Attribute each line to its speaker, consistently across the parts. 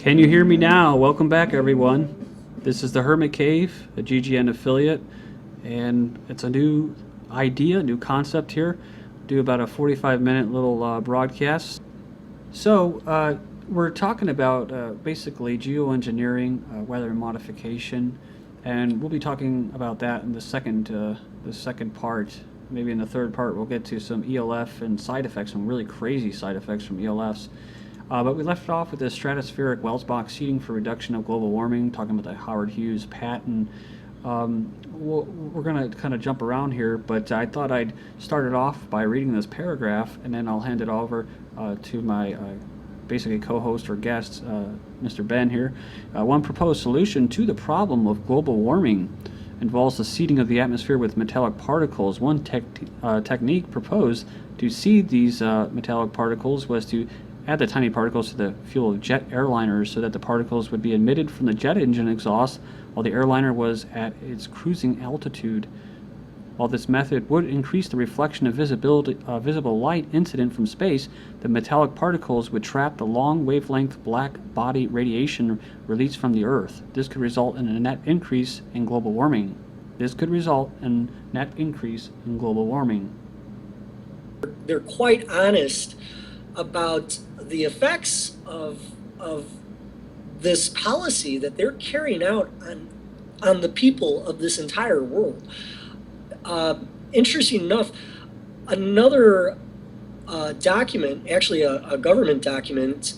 Speaker 1: Can you hear me now? Welcome back, everyone. This is the Hermit Cave, a GGN affiliate, and it's a new idea, new concept here. Do about a 45-minute little broadcast. So we're talking about basically geoengineering, weather modification, and we'll be talking about that in the second part. Maybe in the third part, we'll get to some ELF and side effects, some really crazy side effects from ELFs. But we left off with the stratospheric Welsbach seeding for reduction of global warming, talking about the Howard Hughes patent. We're going to kind of jump around here, but I thought I'd start it off by reading this paragraph, and then I'll hand it over to my basically co-host or guest, Mr. Ben here. One proposed solution to the problem of global warming involves the seeding of the atmosphere with metallic particles. One technique proposed to seed these metallic particles was to add the tiny particles to the fuel of jet airliners so that the particles would be emitted from the jet engine exhaust while the airliner was at its cruising altitude. While this method would increase the reflection of visible light incident from space, the metallic particles would trap the long wavelength black body radiation released from the Earth. This could result in a net increase in global warming.
Speaker 2: They're quite honest about the effects of this policy that they're carrying out on the people of this entire world. Interesting enough, another document, actually a government document,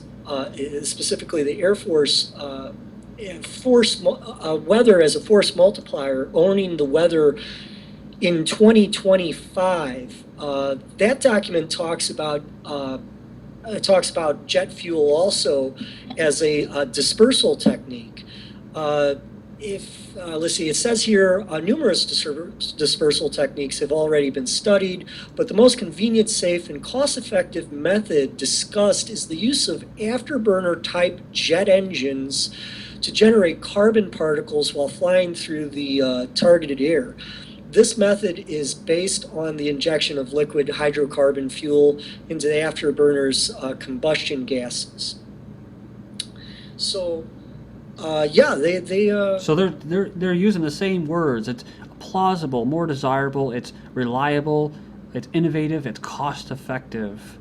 Speaker 2: specifically the Air Force, weather as a force multiplier, owning the weather in 2025. That document talks about jet fuel also as a dispersal technique. Let's see, it says here numerous dispersal techniques have already been studied, but the most convenient, safe, and cost-effective method discussed is the use of afterburner type jet engines to generate carbon particles while flying through the targeted air. This method is based on the injection of liquid hydrocarbon fuel into the afterburner's combustion gases. So,
Speaker 1: So they're using the same words. It's plausible, more desirable. It's reliable. It's innovative. It's cost effective.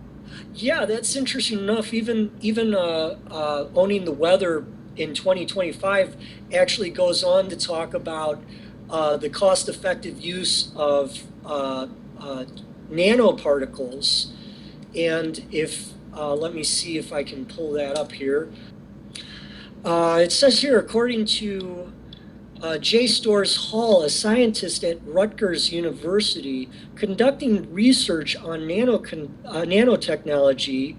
Speaker 2: Yeah, that's interesting enough. Even owning the weather in 2025 actually goes on to talk about the cost-effective use of nanoparticles. And if, let me see if I can pull that up here. It says here, according to J. Storrs Hall, a scientist at Rutgers University, conducting research on nanotechnology,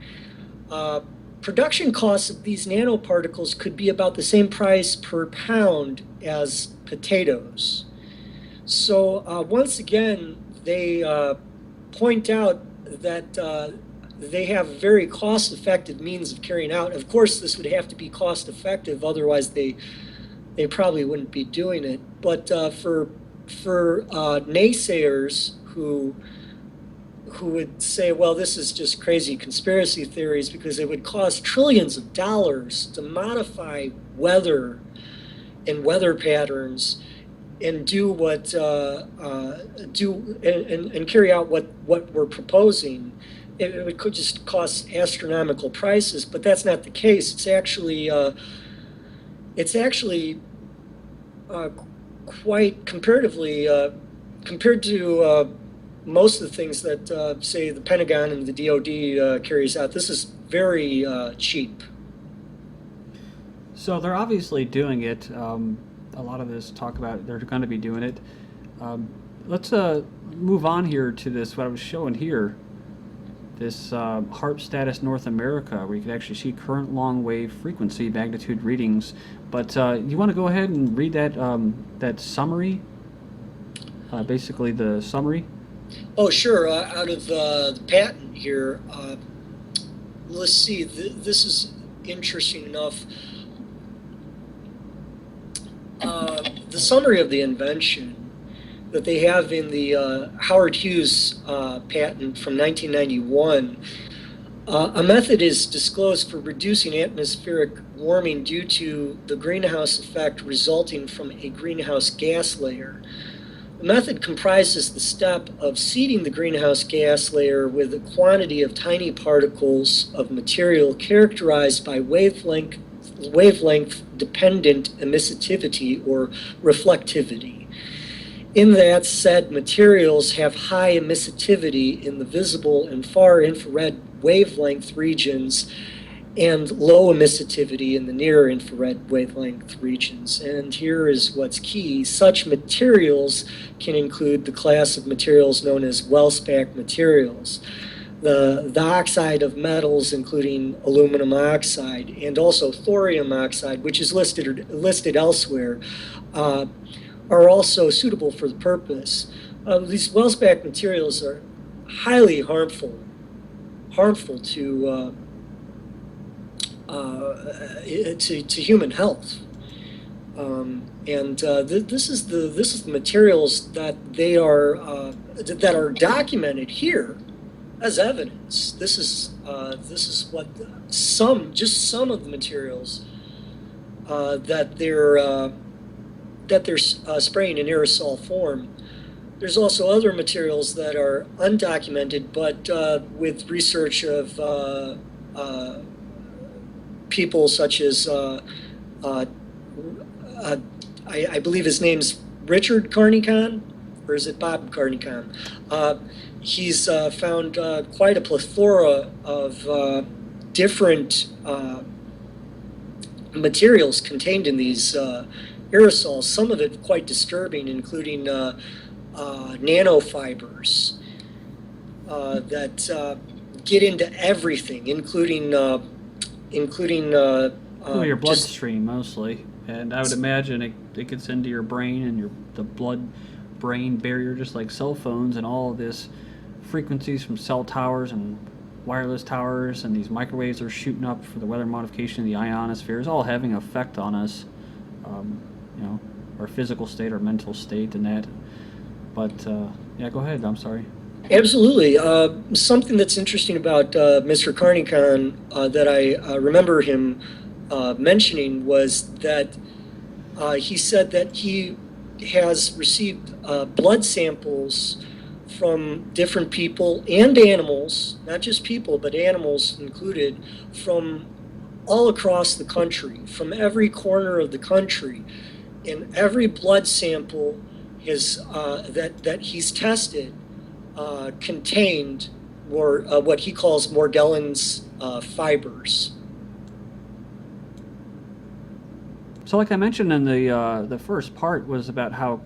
Speaker 2: production costs of these nanoparticles could be about the same price per pound as potatoes. So once again, they point out that they have very cost-effective means of carrying out. Of course, this would have to be cost-effective, otherwise they probably wouldn't be doing it. But for naysayers who would say, well, this is just crazy conspiracy theories because it would cost trillions of dollars to modify weather and weather patterns and do what and carry out what we're proposing. It could just cost astronomical prices, but that's not the case. It's actually quite comparatively compared to most of the things that say the Pentagon and the DoD carries out. This is very cheap.
Speaker 1: So they're obviously doing it. A lot of this talk about they're going to be doing it. Let's move on here to this, what I was showing here, this HARP status North America, where you can actually see current long wave frequency magnitude readings. But you want to go ahead and read that summary, basically the summary?
Speaker 2: Oh, sure. Out of the patent here, let's see. This is interesting enough. The summary of the invention that they have in the Howard Hughes patent from 1991 A method is disclosed for reducing atmospheric warming due to the greenhouse effect resulting from a greenhouse gas layer. The method comprises the step of seeding the greenhouse gas layer with a quantity of tiny particles of material characterized by wavelength-dependent emissivity or reflectivity. In that said materials have high emissivity in the visible and far infrared wavelength regions and low emissivity in the near infrared wavelength regions. And here is what's key. Such materials can include the class of materials known as Wellspack materials. The oxide of metals, including aluminum oxide, and also thorium oxide, which is listed elsewhere, are also suitable for the purpose. These Wellspack materials are highly harmful to human health, this is the materials that are documented here as evidence. This is what some of the materials that they're spraying in aerosol form. There's also other materials that are undocumented, but with research of people such as I believe his name's Richard Carnicon, or is it Bob Carnicon? He's found quite a plethora of different materials contained in these aerosols, some of it quite disturbing, including nanofibers that get into everything, including
Speaker 1: Well, your bloodstream mostly, and I would imagine it gets into your brain and the blood-brain barrier, just like cell phones and all of this frequencies from cell towers and wireless towers, and these microwaves are shooting up for the weather modification of the ionosphere is all having an effect on us, our physical state, our mental state, and that. But yeah, go ahead. I'm sorry.
Speaker 2: Absolutely. Something that's interesting about Mr. Carnicon that I remember him mentioning was that he said that he has received blood samples from different people and animals, not just people, but animals included, from all across the country, from every corner of the country. And every blood sample that he's tested contained what he calls Morgellons fibers.
Speaker 1: So, like I mentioned in the first part, was about how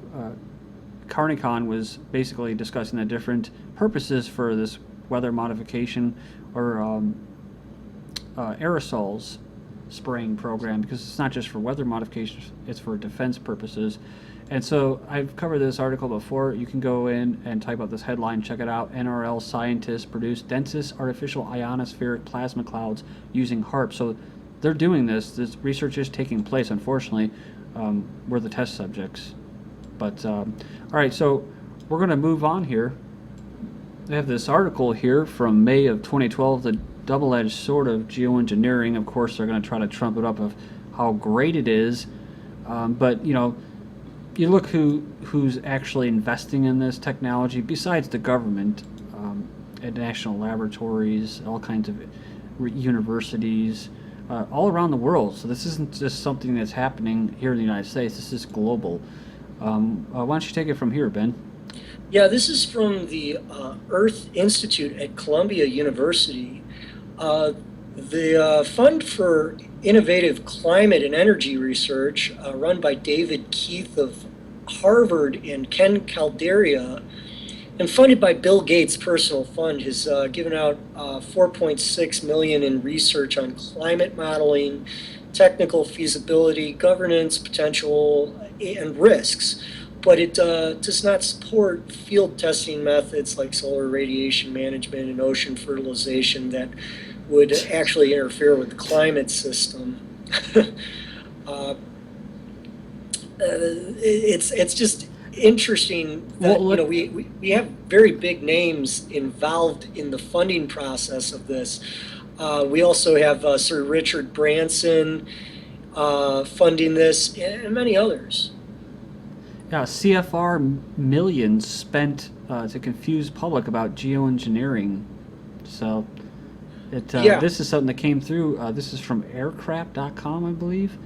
Speaker 1: Carnicon was basically discussing the different purposes for this weather modification or aerosols spraying program, because it's not just for weather modification, it's for defense purposes. And so I've covered this article before. You can go in and type out this headline, check it out. NRL scientists produce densest artificial ionospheric plasma clouds using HARP. So they're doing this research is taking place. Unfortunately, we're the test subjects. But all right, so we're going to move on here. I have this article here from May of 2012, the double-edged sword of geoengineering. Of course, they're going to try to trump it up of how great it is, but you look who's actually investing in this technology besides the government, at national laboratories, all kinds of universities, all around the world. So this isn't just something that's happening here in the United States. This is global. Why don't you take it from here, Ben?
Speaker 2: Yeah, this is from the Earth Institute at Columbia University. The Fund for Innovative Climate and Energy Research, run by David Keith of Harvard and Ken Calderia, and funded by Bill Gates' personal fund, has given out $4.6 million in research on climate modeling, technical feasibility, governance, potential, and risks. But it does not support field testing methods like solar radiation management and ocean fertilization that would actually interfere with the climate system. interesting that
Speaker 1: Well,
Speaker 2: we have very big names involved in the funding process of this. We also have Sir Richard Branson funding this, and many others.
Speaker 1: yeah, CFR millions spent to confuse public about geoengineering. So
Speaker 2: Yeah.
Speaker 1: this is something that came through. This is from aircraft.com, I believe.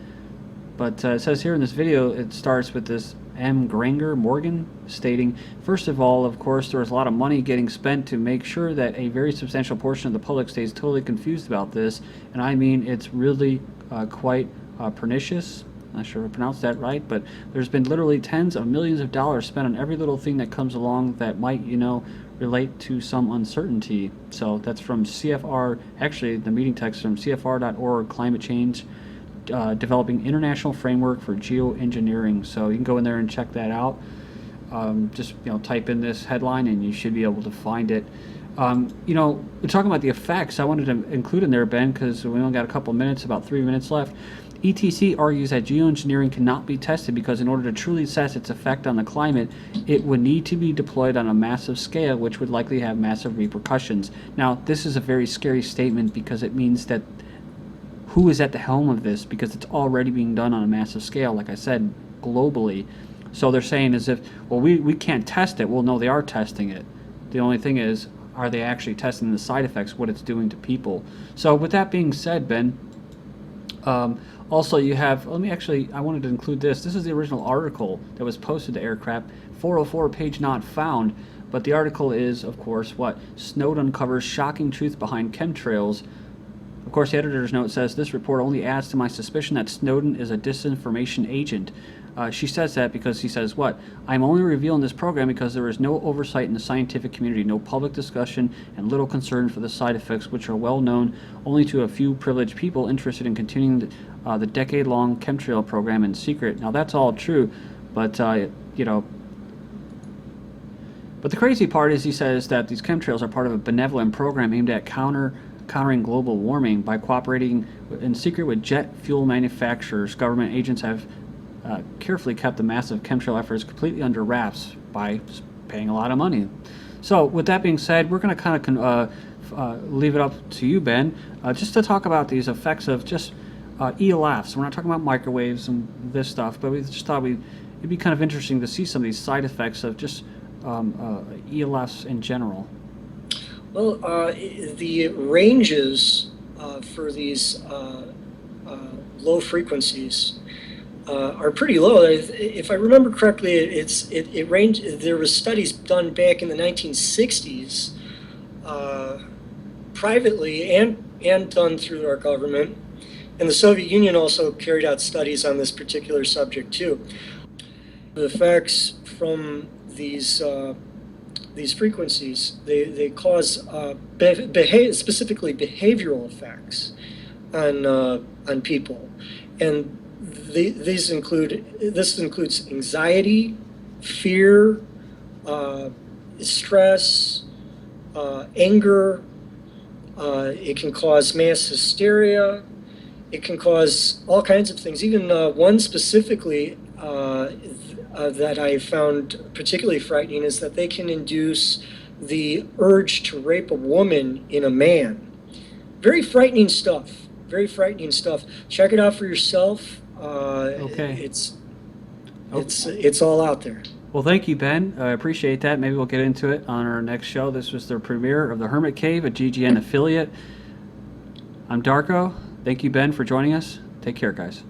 Speaker 1: But it says here in this video, it starts with this M. Granger Morgan stating, first of all, of course, there was a lot of money getting spent to make sure that a very substantial portion of the public stays totally confused about this. And I mean, it's really quite pernicious. I'm not sure if I pronounced that right, but there's been literally tens of millions of dollars spent on every little thing that comes along that might, relate to some uncertainty. So that's from CFR, actually the meeting text from CFR.org, climate change, developing international framework for geoengineering. So you can go in there and check that out. Just type in this headline and you should be able to find it. We're talking about the effects. I wanted to include in there, Ben, because we only got a couple minutes, about 3 minutes left. ETC argues that geoengineering cannot be tested because in order to truly assess its effect on the climate, it would need to be deployed on a massive scale, which would likely have massive repercussions. Now, this is a very scary statement because it means that who is at the helm of this, because it's already being done on a massive scale, like I said, globally. So they're saying as if, well, we can't test it. Well, no, they are testing it. The only thing is, are they actually testing the side effects, what it's doing to people? So with that being said, Ben, also you have, I wanted to include this. This is the original article that was posted to Aircraft, 404 page not found. But the article is, of course, what? Snowden uncovers shocking truth behind chemtrails. Of course, the editor's note says, this report only adds to my suspicion that Snowden is a disinformation agent. She says that because he says, what? I'm only revealing this program because there is no oversight in the scientific community, no public discussion, and little concern for the side effects, which are well known only to a few privileged people interested in continuing the decade-long chemtrail program in secret. Now, that's all true, but, But the crazy part is he says that these chemtrails are part of a benevolent program aimed at countering global warming by cooperating in secret with jet fuel manufacturers. Government agents have carefully kept the massive chemtrail efforts completely under wraps by paying a lot of money. So with that being said, we're going to kind of leave it up to you, Ben, just to talk about these effects of just ELFs. We're not talking about microwaves and this stuff, but we just thought it'd be kind of interesting to see some of these side effects of just ELFs in general.
Speaker 2: Well, the ranges for these low frequencies are pretty low. If I remember correctly, it ranged. There was studies done back in the 1960s, privately and done through our government, and the Soviet Union also carried out studies on this particular subject too. The effects from these frequencies, they cause specifically behavioral effects on people, and this includes anxiety, fear, stress, anger. It can cause mass hysteria. It can cause all kinds of things. Even one specifically that I found particularly frightening is that they can induce the urge to rape a woman in a man. Very frightening stuff. Very frightening stuff. Check it out for yourself.
Speaker 1: Okay.
Speaker 2: It's all out there.
Speaker 1: Well, thank you, Ben. I appreciate that. Maybe we'll get into it on our next show. This was the premiere of the Hermit Cave, a GGN affiliate. I'm Darko. Thank you, Ben, for joining us. Take care, guys.